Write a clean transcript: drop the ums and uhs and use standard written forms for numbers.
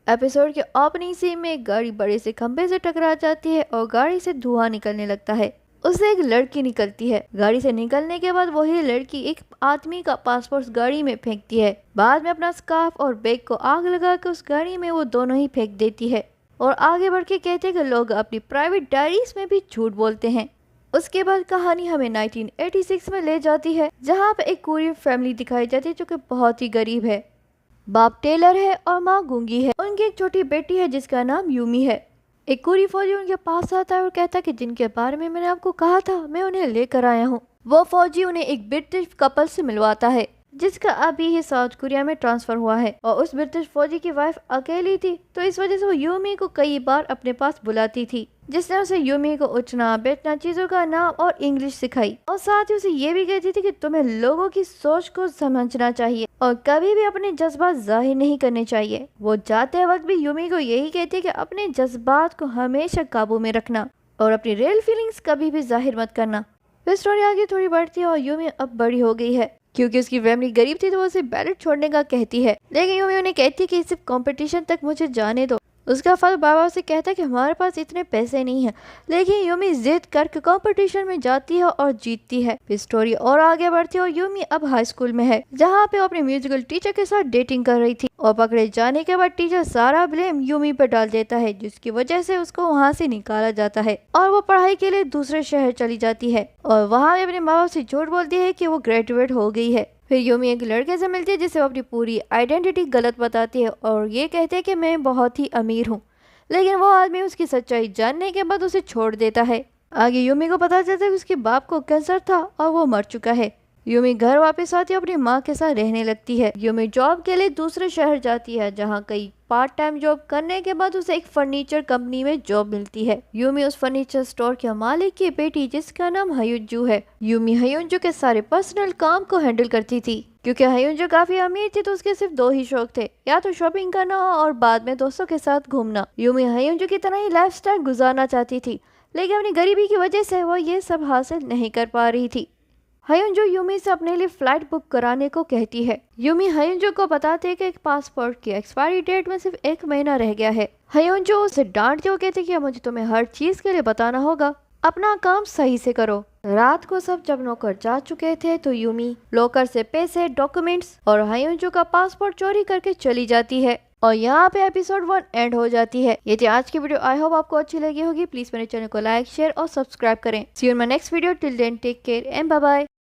Episode के opening scene में एक गाड़ी बड़े से खंभे से टकरा जाती है और गाड़ी से धुआं निकलने लगता है। उससे एक लड़की निकलती है। गाड़ी से निकलने के बाद वही लड़की एक आदमी का पासपोर्ट गाड़ी में फेंकती है। बाद में अपना स्कार्फ और बैग को आग लगाकर उस गाड़ी में वो दोनों ही फेंक देती है और आगे बढ़ के कहते हैं कि लोग अपनी प्राइवेट डायरीज में भी झूठ बोलते हैं। उसके बाद कहानी हमें 1986 में ले जाती है, जहाँ पे एक कोरियन फैमिली दिखाई जाती है जो कि बहुत ही गरीब है। बाप टेलर है और माँ गूंगी है। उनकी एक छोटी बेटी है जिसका नाम यूमी है। एक कोरियन फौजी उनके पास आता है और कहता है कि जिनके बारे में मैंने आपको कहा था मैं उन्हें लेकर आया हूँ। वो फौजी उन्हें एक ब्रिटिश कपल से मिलवाता है जिसका अभी ही साउथ कोरिया में ट्रांसफर हुआ है और उस ब्रिटिश फौजी की वाइफ अकेली थी, तो इस वजह से वो यूमी को कई बार अपने पास बुलाती थी, जिसने उसे यूमी को उठना बैठना, चीजों का नाम और इंग्लिश सिखाई और साथ ही उसे ये भी कहती थी कि तुम्हें लोगों की सोच को समझना चाहिए और कभी भी अपने जज्बात जाहिर नहीं करने चाहिए। वो जाते वक्त भी यूमी को यही कहती कि अपने जज्बात को हमेशा काबू में रखना और अपनी रियल फीलिंग्स कभी भी जाहिर मत करना। फिर स्टोरी आगे थोड़ी बढ़ती है और यूमी अब बड़ी हो गई है। क्योंकि उसकी फैमिली गरीब थी तो वो उसे बैलेट छोड़ने का कहती है, लेकिन यूमी उन्हें कहती है कि सिर्फ कंपटीशन तक मुझे जाने दो। उसका फादर बाबा से कहता है कि हमारे पास इतने पैसे नहीं है, लेकिन यूमी जिद करके कंपटीशन में जाती है और जीतती है। फिर स्टोरी और आगे बढ़ती है और यूमी अब हाई स्कूल में है, जहाँ पे वो अपने म्यूजिकल टीचर के साथ डेटिंग कर रही थी और पकड़े जाने के बाद टीचर सारा ब्लेम यूमी पर डाल देता है, जिसकी वजह से उसको वहाँ से निकाला जाता है और वो पढ़ाई के लिए दूसरे शहर चली जाती है और वहाँ अपने माँ बाप से झूठ बोलती है कि वो ग्रेजुएट हो गई है। फिर यूमी एक लड़के से मिलती है जिसे वो अपनी पूरी आइडेंटिटी गलत बताती है और ये कहते हैं कि मैं बहुत ही अमीर हूँ, लेकिन वो आदमी उसकी सच्चाई जानने के बाद उसे छोड़ देता है। आगे यूमी को पता चलता है कि उसके बाप को कैंसर था और वो मर चुका है। यूमी घर वापस आती है, अपनी माँ के साथ रहने लगती है। यूमी जॉब के लिए दूसरे शहर जाती है, जहाँ कई पार्ट टाइम जॉब करने के बाद उसे एक फर्नीचर कंपनी में जॉब मिलती है। यूमी उस फर्नीचर स्टोर के मालिक की बेटी जिसका नाम हयुंजू है। यूमी हयुंजू के सारे पर्सनल काम को हैंडल करती थी। क्योंकि हयुंजू काफी अमीर थी तो उसके सिर्फ दो ही शौक थे, या तो शॉपिंग करना और बाद में दोस्तों के साथ घूमना। यूमी हयुंजू की तरह ही लाइफस्टाइल गुजारना चाहती थी, लेकिन अपनी गरीबी की वजह से वो ये सब हासिल नहीं कर पा रही थी। हयुंजू यूमी से अपने लिए फ्लाइट बुक कराने को कहती है। यूमी हयुंजू को बताते है कि पासपोर्ट की एक्सपायरी डेट में सिर्फ 1 महीना रह गया है। हयुंजू उसे डांटते हुए कहती कि मुझे तुम्हें हर चीज के लिए बताना होगा, अपना काम सही से करो। रात को सब जब नौकर जा चुके थे तो यूमी लॉकर से पैसे, डॉक्यूमेंट्स और हयुंजू का पासपोर्ट चोरी करके चली जाती है और यहाँ पे एपिसोड 1 एंड हो जाती है। ये थी आज की वीडियो। आई होप आपको अच्छी लगी होगी। प्लीज मेरे चैनल को लाइक, शेयर और सब्सक्राइब करें। See you in my next video. Till then take care and bye bye.